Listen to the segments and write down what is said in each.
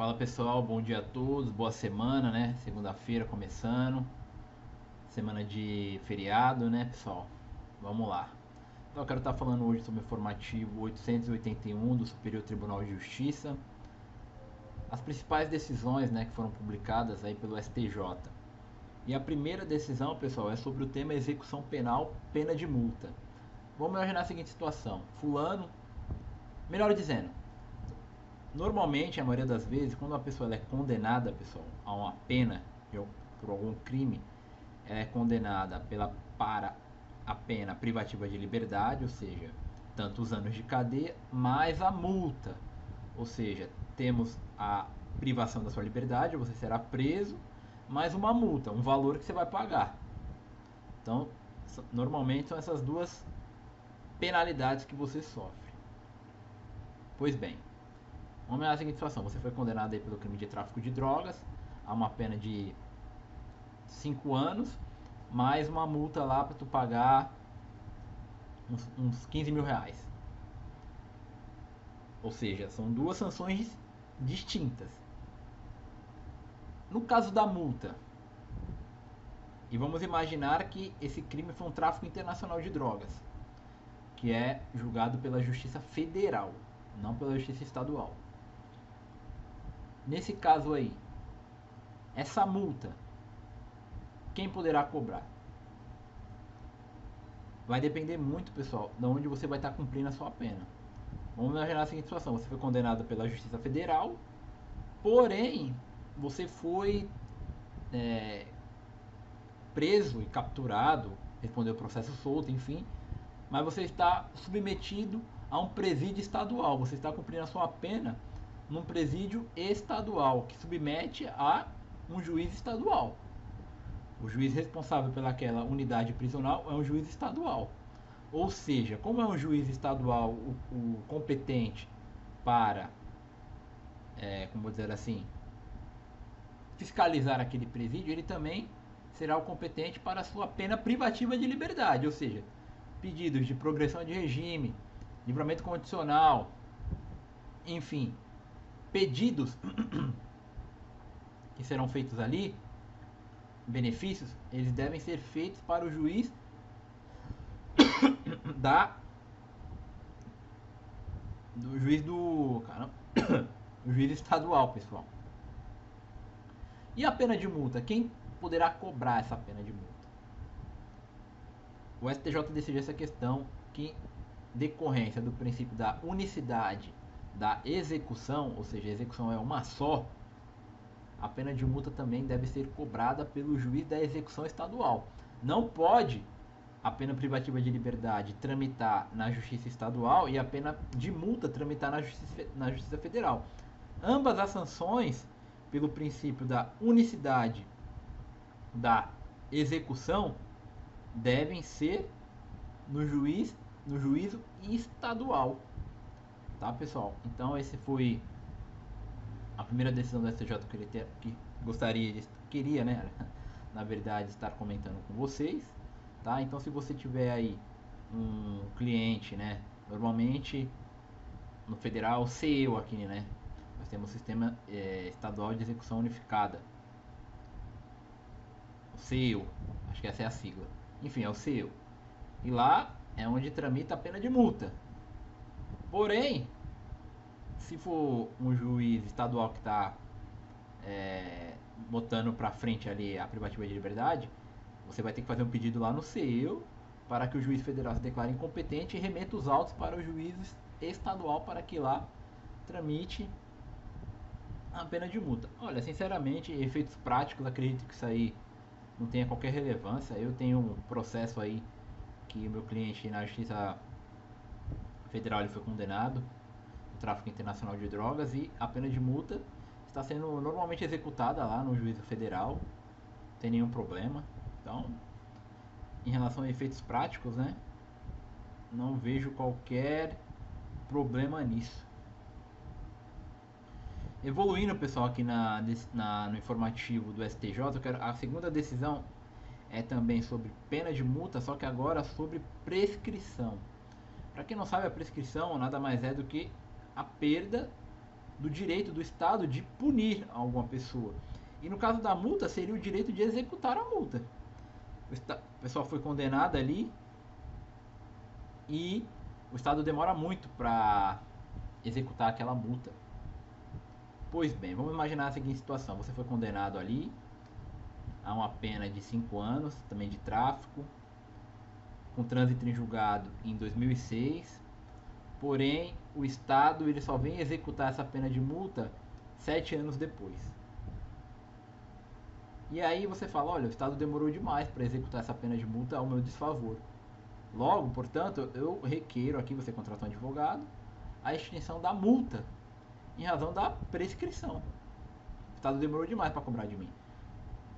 Fala pessoal, bom dia a todos, boa semana, né? Segunda-feira começando, semana de feriado, né, pessoal? Vamos lá. Então, eu quero estar falando hoje sobre o informativo 881 do Superior Tribunal de Justiça, as principais decisões, né, que foram publicadas aí pelo STJ. E a primeira decisão, pessoal, é sobre o tema execução penal, pena de multa. Vamos imaginar a seguinte situação: fulano, melhor dizendo, normalmente, a maioria das vezes, quando uma pessoa é condenada, pessoal, a uma pena por algum crime, ela é condenada para a pena privativa de liberdade, ou seja, tantos anos de cadeia, mais a multa. Ou seja, temos a privação da sua liberdade, você será preso, mais uma multa, um valor que você vai pagar. Então, normalmente são essas duas penalidades que você sofre. Pois bem, vamos imaginar a seguinte situação: você foi condenado aí pelo crime de tráfico de drogas a uma pena de 5 anos, mais uma multa lá para tu pagar uns 15 mil reais. Ou seja, são duas sanções distintas. No caso da multa, e vamos imaginar que esse crime foi um tráfico internacional de drogas, que é julgado pela Justiça Federal, não pela Justiça Estadual. Nesse caso aí, essa multa, quem poderá cobrar? Vai depender muito, pessoal, de onde você vai estar cumprindo a sua pena. Vamos imaginar a seguinte situação: você foi condenado pela Justiça Federal, porém você foi é, preso e capturado, respondeu o processo solto, enfim, mas você está submetido a um presídio estadual. Você está cumprindo a sua pena num presídio estadual, que submete a um juiz estadual. O juiz responsável pelaquela unidade prisional é um juiz estadual. Ou seja, como é um juiz estadual o competente para, como vou dizer assim, fiscalizar aquele presídio, ele também será o competente para a sua pena privativa de liberdade, ou seja, pedidos de progressão de regime, livramento condicional, enfim, pedidos que serão feitos ali, benefícios, eles devem ser feitos para o juiz da do juiz do, caramba, o juiz estadual, pessoal. E a pena de multa? Quem poderá cobrar essa pena de multa? O STJ decidiu essa questão que, decorrência do princípio da unicidade da execução, ou seja, a execução é uma só, a pena de multa também deve ser cobrada pelo juiz da execução estadual. Não pode a pena privativa de liberdade tramitar na Justiça Estadual e a pena de multa tramitar na Justiça Federal. Ambas as sanções, pelo princípio da unicidade da execução, devem ser no juízo estadual, tá, pessoal? Então esse foi a primeira decisão do STJ que queria, né, na verdade, estar comentando com vocês, tá? Então se você tiver aí um cliente, né, normalmente no federal, CEU aqui, né, nós temos o sistema estadual de execução unificada, o CEU, acho que essa é a sigla, enfim, é o CEU, e lá é onde tramita a pena de multa. Porém, se for um juiz estadual que está botando para frente ali a privativa de liberdade, você vai ter que fazer um pedido lá no CEU para que o juiz federal se declare incompetente e remeta os autos para o juiz estadual para que lá tramite a pena de multa. Olha, sinceramente, efeitos práticos, acredito que isso aí não tenha qualquer relevância. Eu tenho um processo aí que o meu cliente na Justiça Federal ele foi condenado por tráfico internacional de drogas e a pena de multa está sendo normalmente executada lá no juízo federal, não tem nenhum problema. Então, em relação a efeitos práticos, né, não vejo qualquer problema nisso. Evoluindo, pessoal, aqui no informativo do STJ, a segunda decisão é também sobre pena de multa, só que agora sobre prescrição. Para quem não sabe, a prescrição nada mais é do que a perda do direito do Estado de punir alguma pessoa. E no caso da multa, seria o direito de executar a multa. O pessoal foi condenado ali e o Estado demora muito para executar aquela multa. Pois bem, vamos imaginar a seguinte situação: você foi condenado ali a uma pena de 5 anos, também de tráfico, com trânsito em julgado em 2006. Porém, o Estado ele só vem executar essa pena de multa 7 anos depois. E aí você fala, olha, o Estado demorou demais para executar essa pena de multa ao meu desfavor. Logo, portanto, eu requeiro aqui, você contrata um advogado, a extinção da multa em razão da prescrição. O Estado demorou demais para cobrar de mim.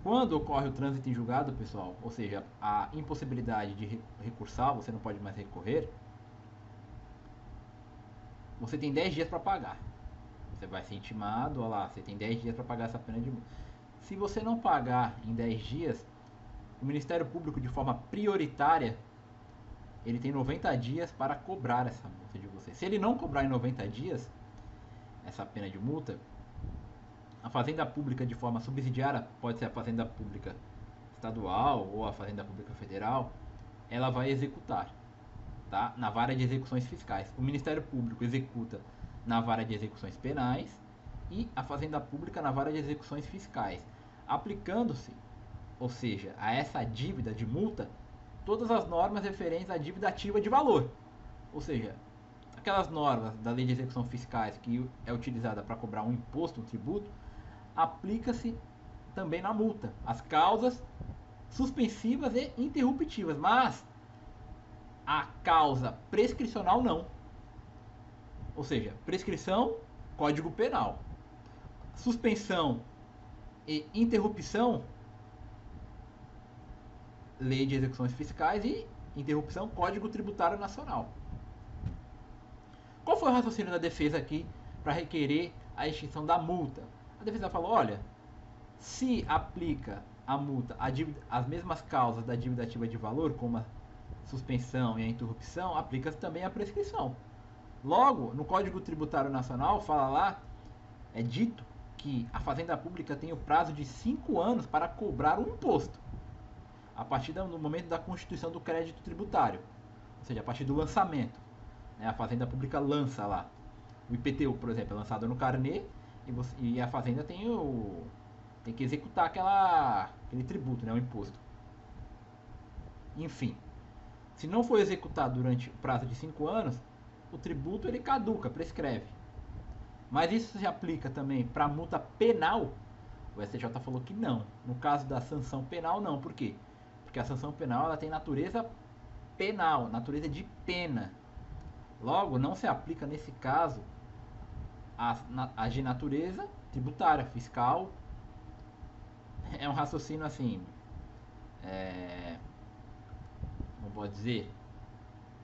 Quando ocorre o trânsito em julgado, pessoal, ou seja, a impossibilidade de recursar, você não pode mais recorrer, você tem 10 dias para pagar. Você vai ser intimado, olha lá, você tem 10 dias para pagar essa pena de multa. Se você não pagar em 10 dias, o Ministério Público, de forma prioritária, ele tem 90 dias para cobrar essa multa de você. Se ele não cobrar em 90 dias essa pena de multa, a Fazenda Pública, de forma subsidiária, pode ser a Fazenda Pública Estadual ou a Fazenda Pública Federal, ela vai executar, tá? Na vara de execuções fiscais. O Ministério Público executa na vara de execuções penais e a Fazenda Pública na vara de execuções fiscais, aplicando-se, ou seja, a essa dívida de multa, todas as normas referentes à dívida ativa de valor. Ou seja, aquelas normas da lei de execução fiscais que é utilizada para cobrar um imposto, um tributo, aplica-se também na multa. As causas suspensivas e interruptivas, mas a causa prescricional não. Ou seja, prescrição, Código Penal. Suspensão e interrupção, Lei de Execuções Fiscais, e interrupção, Código Tributário Nacional. Qual foi o raciocínio da defesa aqui para requerer a extinção da multa? A defesa falou, olha, se aplica a multa as mesmas causas da dívida ativa de valor, como a suspensão e a interrupção, aplica-se também a prescrição. Logo, no Código Tributário Nacional, fala lá, é dito que a Fazenda Pública tem o prazo de 5 anos para cobrar o imposto, a partir do momento da constituição do crédito tributário, ou seja, a partir do lançamento. A Fazenda Pública lança lá. O IPTU, por exemplo, é lançado no carnê e a Fazenda tem que executar aquele tributo, né, o imposto. Enfim, se não for executado durante o prazo de 5 anos, o tributo ele caduca, prescreve. Mas isso se aplica também para multa penal? O STJ falou que não. No caso da sanção penal, não. Por quê? Porque a sanção penal ela tem natureza penal, natureza de pena. Logo, não se aplica nesse caso a de natureza tributária, fiscal. É um raciocínio assim, como pode dizer,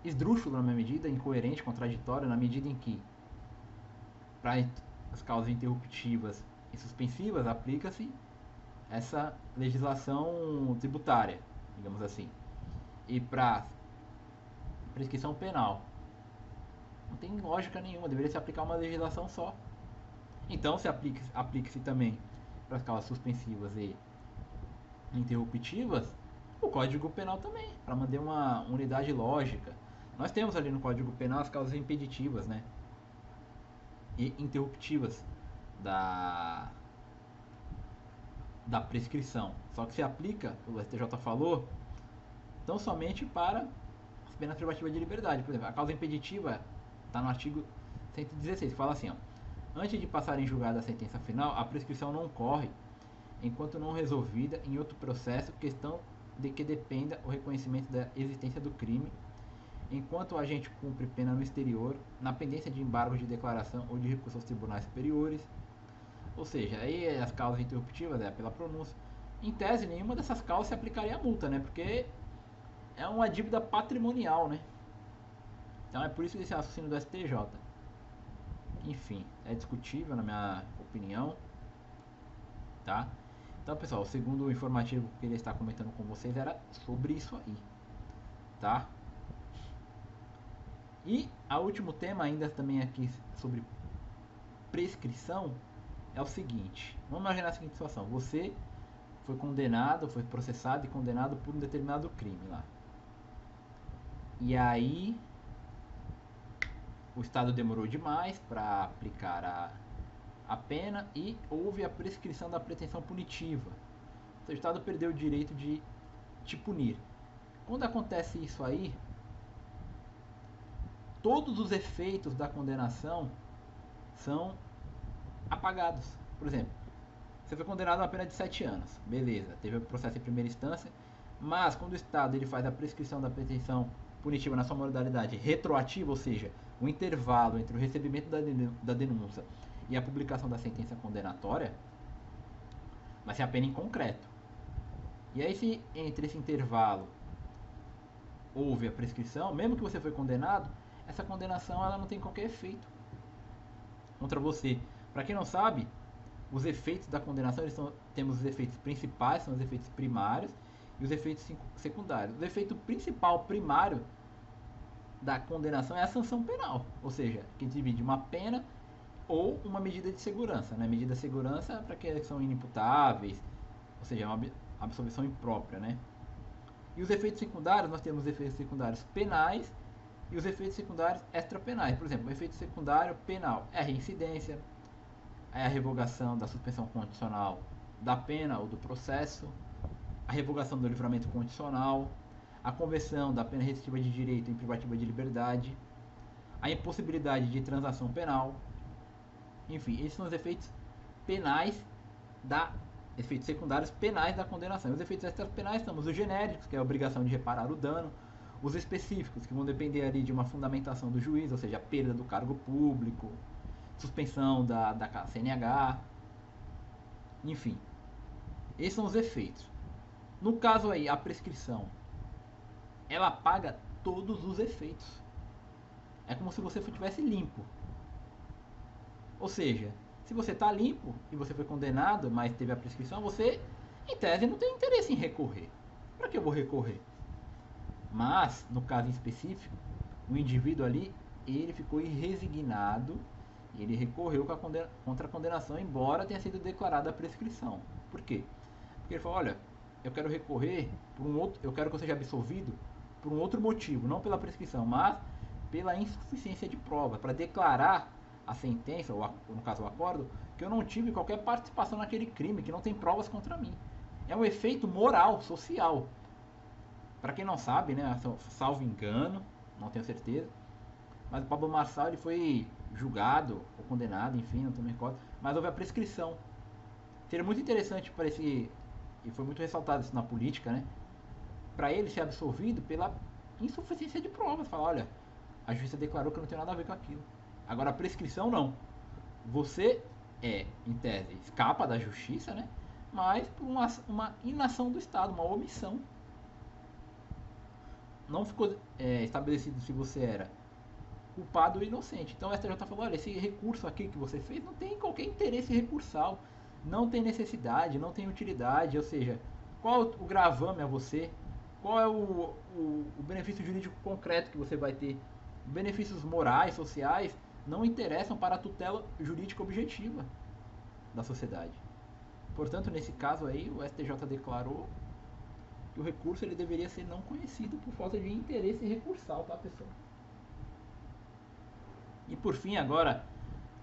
esdrúxulo na minha medida, incoerente, contraditório, na medida em que para as causas interruptivas e suspensivas aplica-se essa legislação tributária, digamos assim. E para prescrição penal não tem lógica nenhuma, deveria se aplicar uma legislação só. Então se aplique-se também para as causas suspensivas e interruptivas o Código Penal também, para manter uma unidade lógica. Nós temos ali no Código Penal as causas impeditivas, né, e interruptivas da prescrição. Só que se aplica, o STJ falou, tão somente para as penas privativas de liberdade. Por exemplo, a causa impeditiva está no artigo 116, que fala assim, ó, antes de passar em julgada a sentença final, a prescrição não ocorre enquanto não resolvida em outro processo, questão de que dependa o reconhecimento da existência do crime, enquanto o agente cumpre pena no exterior, na pendência de embargos de declaração ou de recurso aos tribunais superiores. Ou seja, aí as causas interruptivas é pela pronúncia. Em tese, nenhuma dessas causas se aplicaria a multa, né? Porque é uma dívida patrimonial, né? Então é por isso que esse raciocínio do STJ. Enfim, é discutível na minha opinião, tá? Então, pessoal, o segundo informativo que eu queria estar comentando com vocês era sobre isso aí, tá? E o último tema ainda também aqui sobre prescrição é o seguinte: vamos imaginar a seguinte situação: você foi condenado, foi processado e condenado por um determinado crime lá. E aí o Estado demorou demais para aplicar a pena e houve a prescrição da pretensão punitiva. Então, o Estado perdeu o direito de te punir. Quando acontece isso aí, todos os efeitos da condenação são apagados. Por exemplo, você foi condenado a uma pena de 7 anos, beleza, teve o processo em primeira instância, mas quando o Estado ele faz a prescrição da pretensão punitiva na sua modalidade retroativa, ou seja, o intervalo entre o recebimento da denúncia e a publicação da sentença condenatória, vai ser a pena em concreto. E aí, se entre esse intervalo houve a prescrição, mesmo que você foi condenado, essa condenação ela não tem qualquer efeito contra você. Para quem não sabe, os efeitos da condenação, temos os efeitos principais, são os efeitos primários, e os efeitos secundários. O efeito principal primário da condenação é a sanção penal, ou seja, que divide uma pena ou uma medida de segurança. Né? Medida de segurança é para aqueles que são inimputáveis, ou seja, é uma absolvição imprópria. Né? E os efeitos secundários, nós temos os efeitos secundários penais e os efeitos secundários extrapenais. Por exemplo, o efeito secundário penal é a reincidência, é a revogação da suspensão condicional da pena ou do processo, a revogação do livramento condicional, a conversão da pena restritiva de direito em privativa de liberdade, a impossibilidade de transação penal. Enfim, esses são os efeitos penais efeitos secundários penais da condenação. Os efeitos extrapenais temos os genéricos, que é a obrigação de reparar o dano, os específicos, que vão depender ali de uma fundamentação do juiz, ou seja, a perda do cargo público, suspensão da CNH, enfim. Esses são os efeitos. No caso aí, a prescrição, ela apaga todos os efeitos. É como se você tivesse limpo. Ou seja, se você está limpo e você foi condenado, mas teve a prescrição, você, em tese, não tem interesse em recorrer. Para que eu vou recorrer? Mas, no caso específico, o indivíduo ali, ele ficou irresignado e ele recorreu contra a condenação, embora tenha sido declarada a prescrição. Por quê? Porque ele falou, olha, eu quero recorrer por um outro, eu quero que eu seja absolvido por um outro motivo, não pela prescrição, mas pela insuficiência de prova, para declarar a sentença, ou no caso o acordo, que eu não tive qualquer participação naquele crime, que não tem provas contra mim. É um efeito moral, social. Para quem não sabe, né, salvo engano, não tenho certeza, mas o Pablo Marçal ele foi julgado ou condenado, enfim, não me recordo, mas houve a prescrição. Seria muito interessante para esse, e foi muito ressaltado isso na política, né, para ele ser absolvido pela insuficiência de provas. Falar, olha, a justiça declarou que eu não tenho nada a ver com aquilo. Agora a prescrição não. Você em tese, escapa da justiça, né? Mas por uma inação do Estado, uma omissão. Não ficou estabelecido se você era culpado ou inocente. Então o STJ falou, olha, esse recurso aqui que você fez não tem qualquer interesse recursal. Não tem necessidade, não tem utilidade. Ou seja, qual o gravame a você? Qual é o benefício jurídico concreto que você vai ter? Benefícios morais, sociais, não interessam para a tutela jurídica objetiva da sociedade. Portanto, nesse caso aí, o STJ declarou que o recurso ele deveria ser não conhecido por falta de interesse recursal, tá, pessoal? E por fim, agora,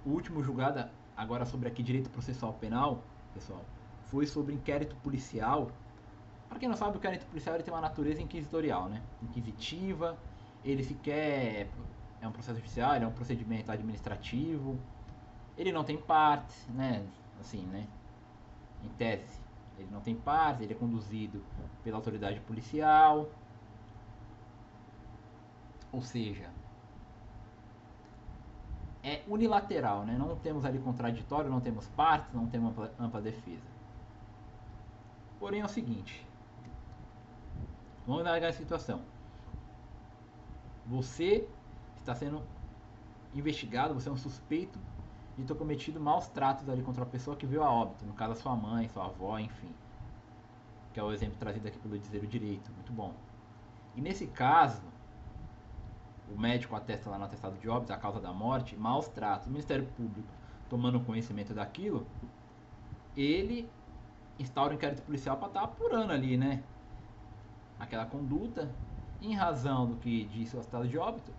o último julgado agora sobre aqui direito processual penal, pessoal, foi sobre inquérito policial. Para quem não sabe, o inquérito policial ele tem uma natureza inquisitorial, né? Inquisitiva, ele sequer é um processo judicial, ele é um procedimento administrativo, ele não tem partes, né? Assim, né? Em tese, ele não tem partes, ele é conduzido pela autoridade policial, ou seja, é unilateral, né? Não temos ali contraditório, não temos partes, não temos ampla defesa. Porém é o seguinte, vamos analisar a situação. Você está sendo investigado, você é um suspeito de ter cometido maus tratos ali contra a pessoa que veio a óbito, no caso a sua mãe, sua avó, enfim. Que é o exemplo trazido aqui pelo Dizer o Direito, muito bom. E nesse caso, o médico atesta lá no atestado de óbito a causa da morte, maus tratos. O Ministério Público tomando conhecimento daquilo, ele instaura um inquérito policial para estar apurando ali, né? Aquela conduta, em razão do que disse o atestado de óbito,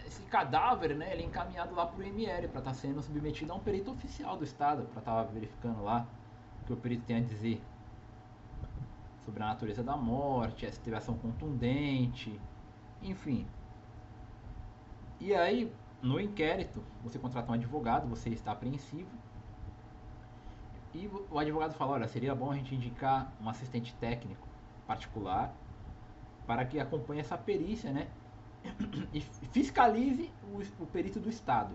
esse cadáver, né, ele é encaminhado lá para o IML para estar sendo submetido a um perito oficial do Estado, para estar verificando lá o que o perito tem a dizer sobre a natureza da morte, se teve ação contundente, enfim. E aí, no inquérito, você contrata um advogado, você está apreensivo, e o advogado fala, olha, seria bom a gente indicar um assistente técnico particular para que acompanhe essa perícia, né? E fiscalize o perito do Estado,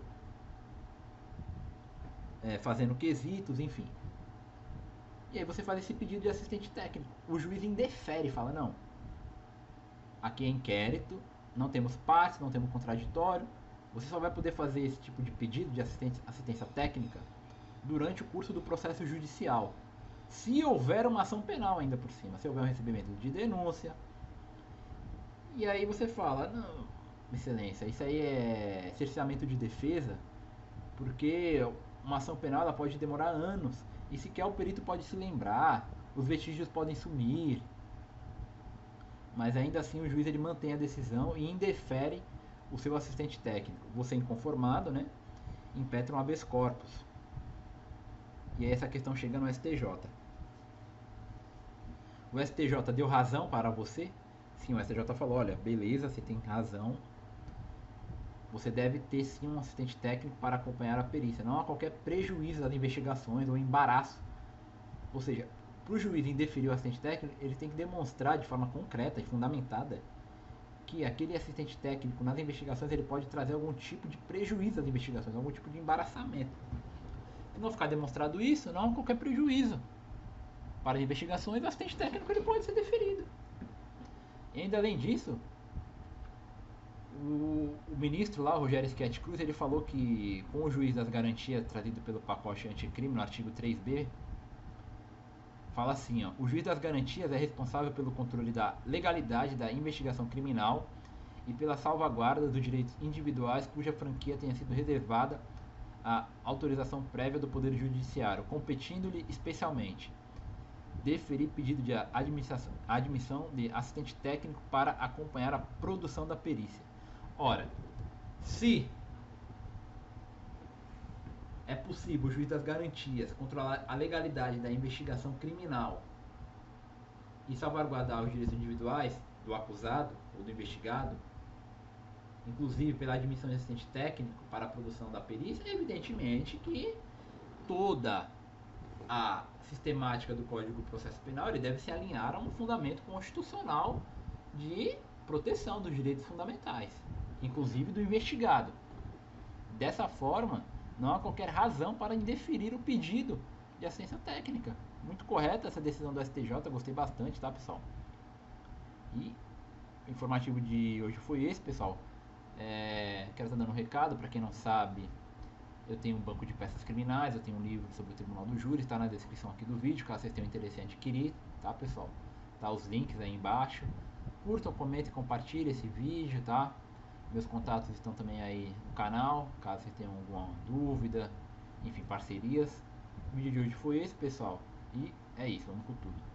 fazendo quesitos, enfim. E aí você faz esse pedido de assistente técnico. O juiz indefere, fala, não, aqui é inquérito, não temos partes, não temos contraditório, você só vai poder fazer esse tipo de pedido de assistência técnica durante o curso do processo judicial. Se houver uma ação penal ainda por cima, se houver um recebimento de denúncia. E aí você fala, não, excelência, isso aí é cerceamento de defesa, porque uma ação penal ela pode demorar anos, e sequer o perito pode se lembrar, os vestígios podem sumir, mas ainda assim o juiz ele mantém a decisão e indefere o seu assistente técnico. Você inconformado, né, impetra um habeas corpus. E aí essa questão chega no STJ. O STJ deu razão para você? Sim, o STJ falou, olha, beleza, você tem razão. Você deve ter sim um assistente técnico para acompanhar a perícia. Não há qualquer prejuízo das investigações ou embaraço. Ou seja, para o juiz indeferir o assistente técnico, ele tem que demonstrar de forma concreta e fundamentada que aquele assistente técnico nas investigações ele pode trazer algum tipo de prejuízo às investigações, algum tipo de embaraçamento. Se não ficar demonstrado isso, não há qualquer prejuízo para as investigações, o assistente técnico ele pode ser deferido. E ainda além disso, o ministro lá, Rogério Schetti Cruz, ele falou que com o juiz das garantias trazido pelo pacote anticrime no artigo 3B, fala assim, ó, o juiz das garantias é responsável pelo controle da legalidade da investigação criminal e pela salvaguarda dos direitos individuais cuja franquia tenha sido reservada à autorização prévia do Poder Judiciário, competindo-lhe especialmente deferir pedido de admissão de assistente técnico para acompanhar a produção da perícia. Ora, se é possível o juiz das garantias controlar a legalidade da investigação criminal e salvaguardar os direitos individuais do acusado ou do investigado, inclusive pela admissão de assistente técnico para a produção da perícia, é evidentemente que toda a sistemática do Código do Processo Penal ele deve se alinhar a um fundamento constitucional de proteção dos direitos fundamentais, inclusive do investigado. Dessa forma, não há qualquer razão para indeferir o pedido de assistência técnica. Muito correta essa decisão do STJ, gostei bastante, tá, pessoal? E o informativo de hoje foi esse, pessoal. Quero estar dando um recado para quem não sabe. Eu tenho um banco de peças criminais, eu tenho um livro sobre o Tribunal do Júri, está na descrição aqui do vídeo, caso vocês tenham interesse em adquirir, tá, pessoal? Tá os links aí embaixo. Curtam, comentem, compartilhem esse vídeo, tá? Meus contatos estão também aí no canal, caso vocês tenham alguma dúvida, enfim, parcerias. O vídeo de hoje foi esse, pessoal, e é isso, vamos com tudo.